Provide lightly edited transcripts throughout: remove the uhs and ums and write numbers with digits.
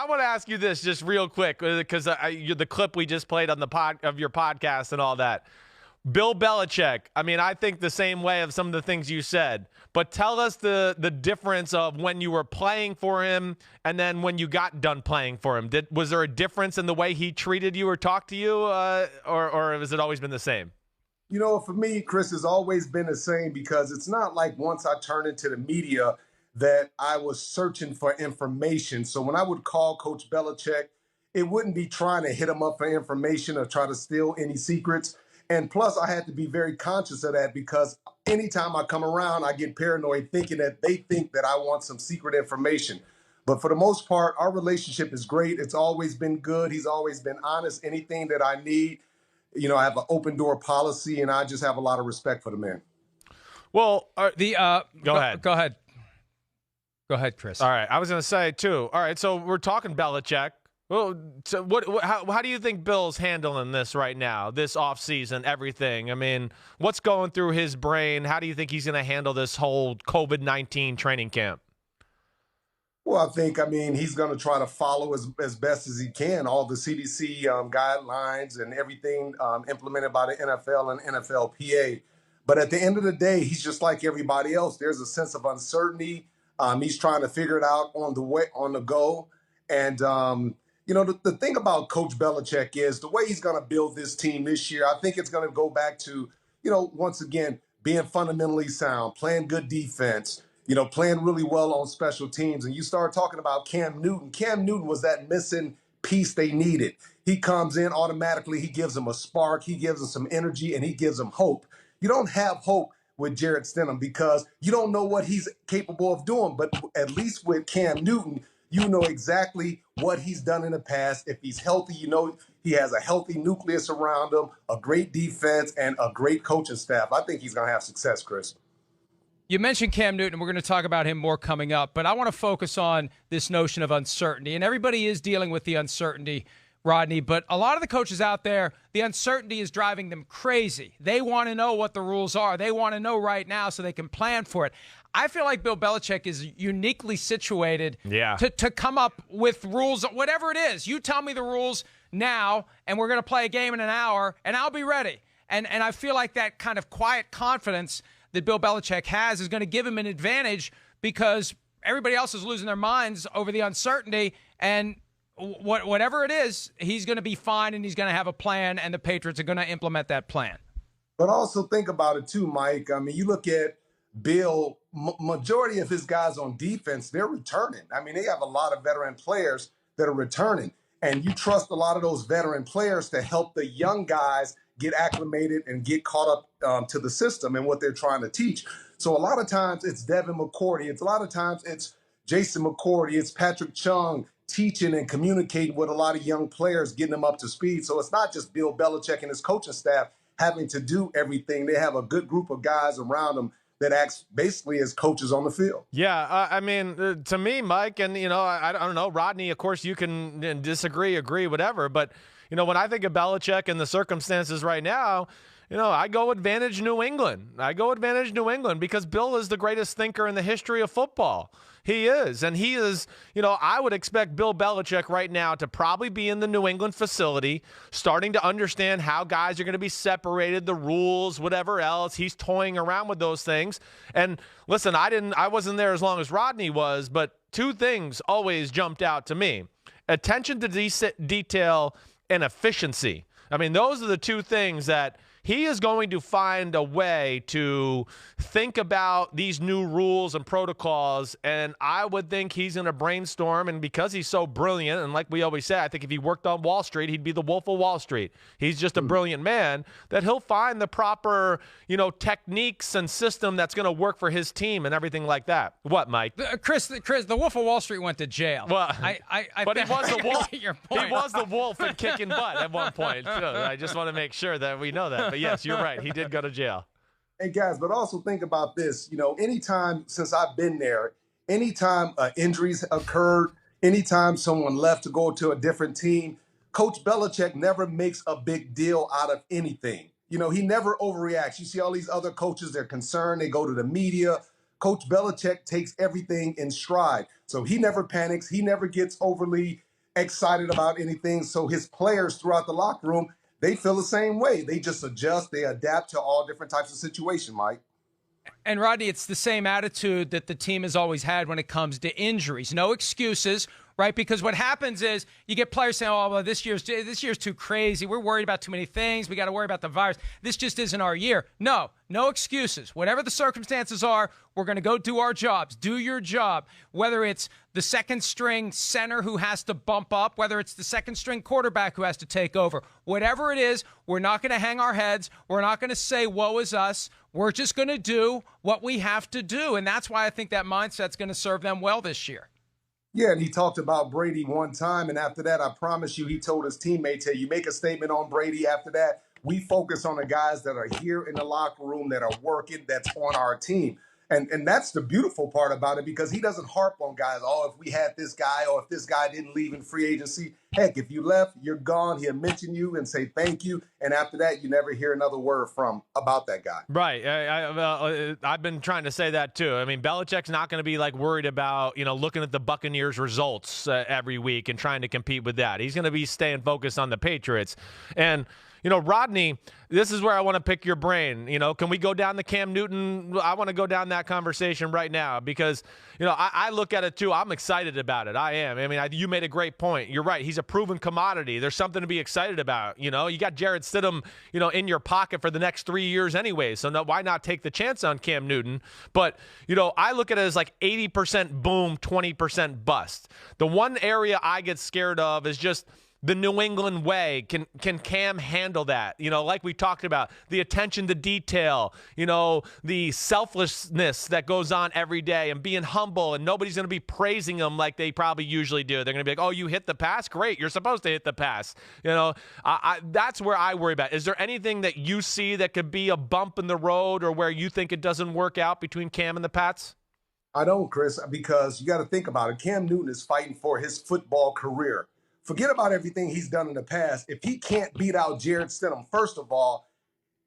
want to ask you this just real quick because the clip we just played on the of your podcast and all that. Bill Belichick, I mean, I think the same way of some of the things you said, but tell us the difference of when you were playing for him and then when you got done playing for him. Was there a difference in the way he treated you or talked to you, or has it always been the same? You know, for me, Chris, it's always been the same because it's not like once I turned into the media that I was searching for information. So when I would call Coach Belichick, it wouldn't be trying to hit him up for information or try to steal any secrets. And plus, I had to be very conscious of that because anytime I come around, I get paranoid thinking that they think that I want some secret information. But for the most part, our relationship is great. It's always been good. He's always been honest. Anything that I need, you know, I have an open door policy, and I just have a lot of respect for the man. Well, Go ahead. Go ahead, Chris. All right. I was going to say, too. All right. So we're talking Belichick. Well, so how do you think Bill's handling this right now, this offseason, everything? I mean, what's going through his brain? How do you think he's going to handle this whole COVID-19 training camp? Well, I mean, he's going to try to follow as best as he can all the CDC guidelines and everything implemented by the NFL and NFLPA. But at the end of the day, he's just like everybody else. There's a sense of uncertainty. He's trying to figure it out on the go. And, you know, the thing about Coach Belichick is the way he's going to build this team this year, I think it's going to go back to, you know, once again, being fundamentally sound, playing good defense, you know, playing really well on special teams. And you start talking about Cam Newton. Cam Newton was that missing piece they needed. He comes in automatically. He gives them a spark. He gives them some energy, and he gives them hope. You don't have hope with Jarrett Stidham because you don't know what he's capable of doing. But at least with Cam Newton, you know exactly what he's done in the past. If he's healthy, you know he has a healthy nucleus around him, a great defense, and a great coaching staff. I think he's going to have success, Chris. You mentioned Cam Newton. We're going to talk about him more coming up, but I want to focus on this notion of uncertainty. And everybody is dealing with the uncertainty, Rodney, but a lot of the coaches out there, the uncertainty is driving them crazy. They want to know what the rules are. They want to know right now so they can plan for it. I feel like Bill Belichick is uniquely situated to come up with rules, whatever it is. You tell me the rules now, and we're going to play a game in an hour, and I'll be ready. And I feel like that kind of quiet confidence that Bill Belichick has is going to give him an advantage because everybody else is losing their minds over the uncertainty, and whatever it is, he's going to be fine, and he's going to have a plan, and the Patriots are going to implement that plan. But also think about it too, Mike. I mean, you look at Bill, majority of his guys on defense, they're returning. I mean, they have a lot of veteran players that are returning. And you trust a lot of those veteran players to help the young guys get acclimated and get caught up to the system and what they're trying to teach. So a lot of times it's Devin McCourty. A lot of times it's Jason McCourty. It's Patrick Chung teaching and communicating with a lot of young players, getting them up to speed. So it's not just Bill Belichick and his coaching staff having to do everything. They have a good group of guys around them that acts basically as coaches on the field. Yeah, I mean, to me, Mike, and, you know, I don't know, Rodney, of course, you can disagree, agree, whatever. But, you know, when I think of Belichick and the circumstances right now, you know, I go advantage New England. I go advantage New England because Bill is the greatest thinker in the history of football. He is. And he is, you know, I would expect Bill Belichick right now to probably be in the New England facility, starting to understand how guys are going to be separated, the rules, whatever else. He's toying around with those things. And listen, I wasn't there as long as Rodney was, but two things always jumped out to me. Attention to detail and efficiency. I mean, those are the two things that he is going to find a way to think about these new rules and protocols, and I would think he's going to brainstorm, and because he's so brilliant, and like we always say, I think if he worked on Wall Street, he'd be the Wolf of Wall Street. He's just a brilliant man, that he'll find the proper, you know, techniques and system that's going to work for his team and everything like that. What, Mike? Chris, the Wolf of Wall Street went to jail. Well, but he was the wolf. Your point. He was the wolf and kicking butt at one point. I just want to make sure that we know that. But yes, you're right. He did go to jail. Hey, guys, but also think about this. You know, anytime since I've been there, anytime injuries occurred, anytime someone left to go to a different team, Coach Belichick never makes a big deal out of anything. You know, he never overreacts. You see all these other coaches, they're concerned. They go to the media. Coach Belichick takes everything in stride. So he never panics. He never gets overly excited about anything. So his players throughout the locker room, they feel the same way. They just adjust, they adapt to all different types of situations, Mike. And Rodney, it's the same attitude that the team has always had when it comes to injuries. No excuses, right? Because what happens is you get players saying, "Oh, well, this year's too crazy. We're worried about too many things. We got to worry about the virus. This just isn't our year." No excuses. Whatever the circumstances are, we're going to go do our jobs. Do your job. Whether it's the second string center who has to bump up, whether it's the second string quarterback who has to take over, whatever it is, we're not going to hang our heads. We're not going to say, "Woe is us." We're just going to do what we have to do. And that's why I think that mindset's going to serve them well this year. Yeah, and he talked about Brady one time, and after that, I promise you, he told his teammates, "Hey, you make a statement on Brady after that, we focus on the guys that are here in the locker room that are working, that's on our team." And that's the beautiful part about it, because he doesn't harp on guys, "Oh, if we had this guy, or if this guy didn't leave in free agency." Heck, if you left, you're gone. He'll mention you and say thank you. And after that, you never hear another word about that guy. Right. I've been trying to say that too. I mean, Belichick's not going to be like worried about, looking at the Buccaneers results every week and trying to compete with that. He's going to be staying focused on the Patriots. And, Rodney, this is where I want to pick your brain. Can we go down the Cam Newton? I want to go down that conversation right now because, I look at it too. I'm excited about it. I am. I mean, you made a great point. You're right. He's a proven commodity. There's something to be excited about. You got Jarrett Stidham, in your pocket for the next 3 years anyway. So why not take the chance on Cam Newton? But, I look at it as like 80% boom, 20% bust. The one area I get scared of is just the New England way. Can Cam handle that? Like we talked about, the attention to detail, the selflessness that goes on every day and being humble, and nobody's going to be praising him like they probably usually do. They're going to be like, "Oh, you hit the pass? Great. You're supposed to hit the pass." That's where I worry about. Is there anything that you see that could be a bump in the road or where you think it doesn't work out between Cam and the Pats? I don't, Chris, because you got to think about it. Cam Newton is fighting for his football career. Forget about everything he's done in the past. If he can't beat out Jarrett Stidham, first of all,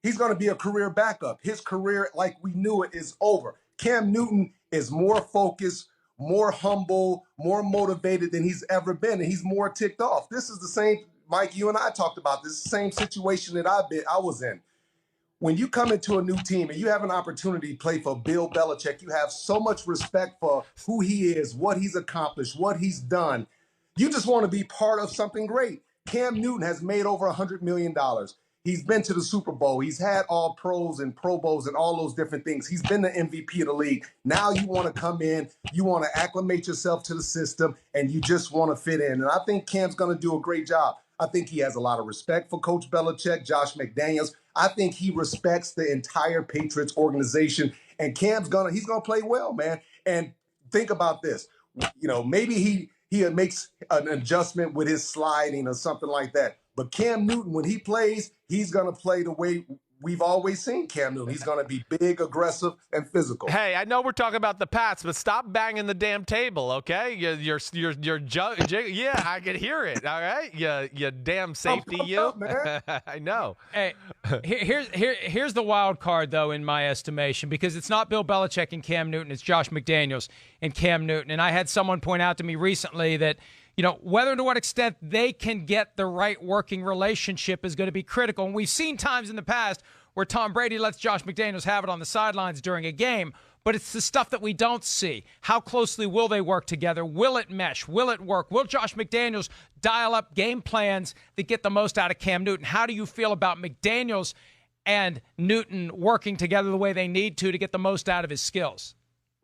he's going to be a career backup. His career, like we knew it, is over. Cam Newton is more focused, more humble, more motivated than he's ever been, and he's more ticked off. This is the same, Mike, you and I talked about this, same situation that I was in. When you come into a new team and you have an opportunity to play for Bill Belichick, you have so much respect for who he is, what he's accomplished, what he's done. You just want to be part of something great. Cam Newton has made over $100 million. He's been to the Super Bowl. He's had all pros and Pro Bowls and all those different things. He's been the MVP of the league. Now you want to come in, you want to acclimate yourself to the system, and you just want to fit in. And I think Cam's going to do a great job. I think he has a lot of respect for Coach Belichick, Josh McDaniels. I think he respects the entire Patriots organization. And Cam's he's gonna play well, man. And think about this. Maybe he makes an adjustment with his sliding or something like that. But Cam Newton, when he plays, he's going to play the way we've always seen Cam Newton. He's going to be big, aggressive, and physical. Hey, I know we're talking about the Pats, but stop banging the damn table, okay? Yeah, I can hear it, all right? You damn safety, you. Up, man. I know. Hey, here's the wild card, though, in my estimation, because it's not Bill Belichick and Cam Newton. It's Josh McDaniels and Cam Newton. And I had someone point out to me recently that, whether and to what extent they can get the right working relationship is going to be critical. And we've seen times in the past where Tom Brady lets Josh McDaniels have it on the sidelines during a game, but it's the stuff that we don't see. How closely will they work together? Will it mesh? Will it work? Will Josh McDaniels dial up game plans that get the most out of Cam Newton? How do you feel about McDaniels and Newton working together the way they need to get the most out of his skills?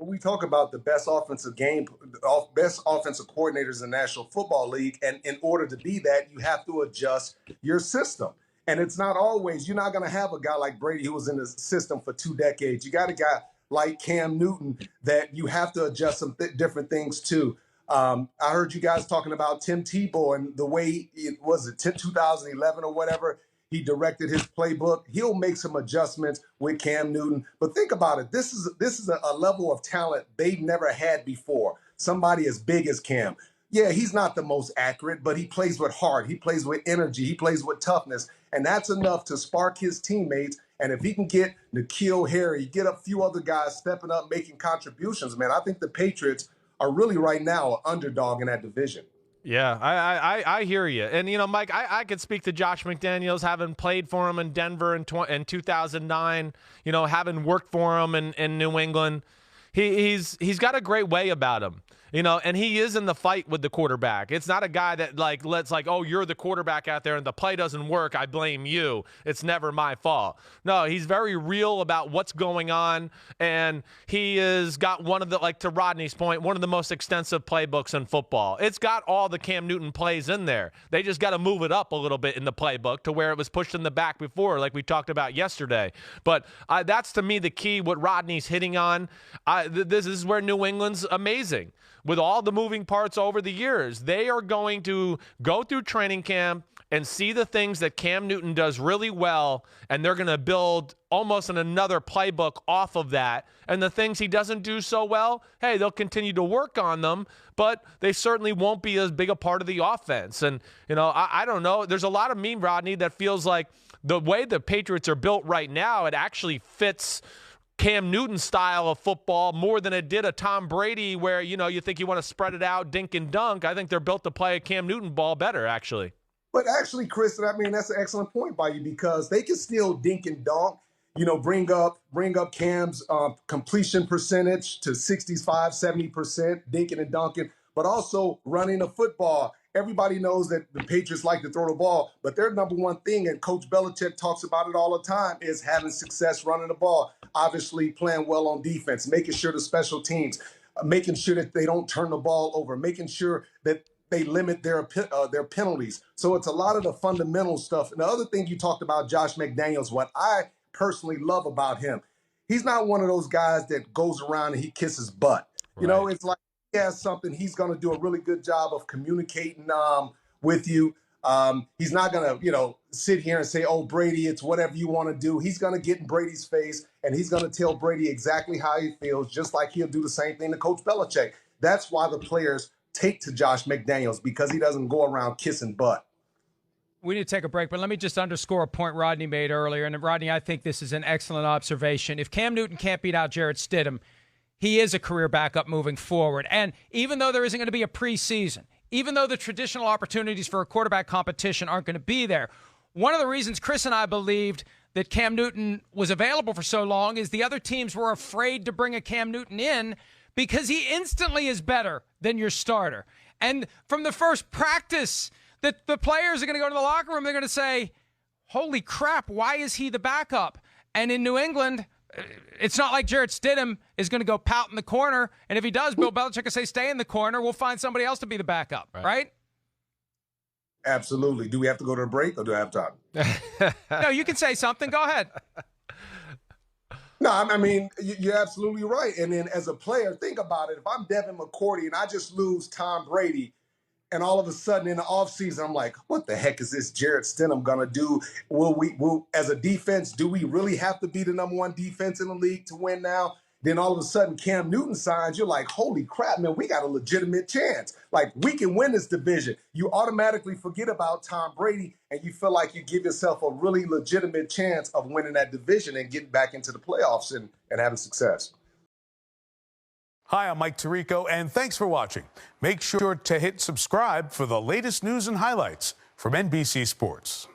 We talk about the best offensive coordinators in the National Football League. And in order to be that, you have to adjust your system. And it's not always, you're not going to have a guy like Brady who was in the system for 2 decades. You got a guy like Cam Newton that you have to adjust some different things to. I heard you guys talking about Tim Tebow and the way it was 2011 or whatever. He directed his playbook. He'll make some adjustments with Cam Newton. But think about it. This is a level of talent they've never had before. Somebody as big as Cam. Yeah, he's not the most accurate, but he plays with heart. He plays with energy. He plays with toughness. And that's enough to spark his teammates. And if he can get N'Keal Harry, get a few other guys stepping up, making contributions, man, I think the Patriots are really right now an underdog in that division. Yeah, I hear you. And, Mike, I could speak to Josh McDaniels, having played for him in Denver in 2009, having worked for him in New England. He's got a great way about him. And he is in the fight with the quarterback. It's not a guy that oh, you're the quarterback out there and the play doesn't work, I blame you. It's never my fault. No, he's very real about what's going on, and he has got one of the, to Rodney's point, one of the most extensive playbooks in football. It's got all the Cam Newton plays in there. They just got to move it up a little bit in the playbook to where it was pushed in the back before, like we talked about yesterday. But that's, to me, the key, what Rodney's hitting on. This is where New England's amazing. With all the moving parts over the years, they are going to go through training camp and see the things that Cam Newton does really well, and they're going to build almost another playbook off of that. And the things he doesn't do so well, hey, they'll continue to work on them, but they certainly won't be as big a part of the offense. And, I don't know. There's a lot of me, Rodney, that feels like the way the Patriots are built right now, it actually fits Cam Newton's style of football more than it did a Tom Brady where, you think you want to spread it out, dink and dunk. I think they're built to play a Cam Newton ball better, actually. But actually, Chris, that's an excellent point by you, because they can still dink and dunk, bring up Cam's completion percentage to 65, 70%, dinking and dunking, but also running the football. Everybody knows that the Patriots like to throw the ball, but their number one thing, and Coach Belichick talks about it all the time, is having success running the ball. Obviously, playing well on defense, making sure the special teams, making sure that they don't turn the ball over, making sure that they limit their penalties. So it's a lot of the fundamental stuff. And the other thing you talked about, Josh McDaniels, what I personally love about him, he's not one of those guys that goes around and he kisses butt. Right. It's like he has something, he's going to do a really good job of communicating with you. He's not going to, sit here and say, oh, Brady, it's whatever you want to do. He's going to get in Brady's face, and he's going to tell Brady exactly how he feels, just like he'll do the same thing to Coach Belichick. That's why the players take to Josh McDaniels, because he doesn't go around kissing butt. We need to take a break, but let me just underscore a point Rodney made earlier. And Rodney, I think this is an excellent observation. If Cam Newton can't beat out Jarrett Stidham, he is a career backup moving forward. And even though there isn't going to be a preseason, even though the traditional opportunities for a quarterback competition aren't going to be there, one of the reasons Chris and I believed that Cam Newton was available for so long is the other teams were afraid to bring a Cam Newton in because he instantly is better than your starter. And from the first practice, the players are going to go to the locker room, they're going to say, holy crap, why is he the backup? And in New England, it's not like Jarrett Stidham is going to go pout in the corner. And if he does, Bill Belichick will say, stay in the corner. We'll find somebody else to be the backup, right? Absolutely. Do we have to go to a break, or do I have time? No, you can say something. Go ahead. No, I mean, you're absolutely right. And then as a player, think about it. If I'm Devin McCourty and I just lose Tom Brady, and all of a sudden in the offseason, I'm like, what the heck is this Jarrett Stidham going to do? Will as a defense, do we really have to be the number one defense in the league to win now? Then all of a sudden Cam Newton signs, you're like, holy crap, man, we got a legitimate chance. Like, we can win this division. You automatically forget about Tom Brady, and you feel like you give yourself a really legitimate chance of winning that division and getting back into the playoffs and having success. Hi, I'm Mike Tirico, and thanks for watching. Make sure to hit subscribe for the latest news and highlights from NBC Sports.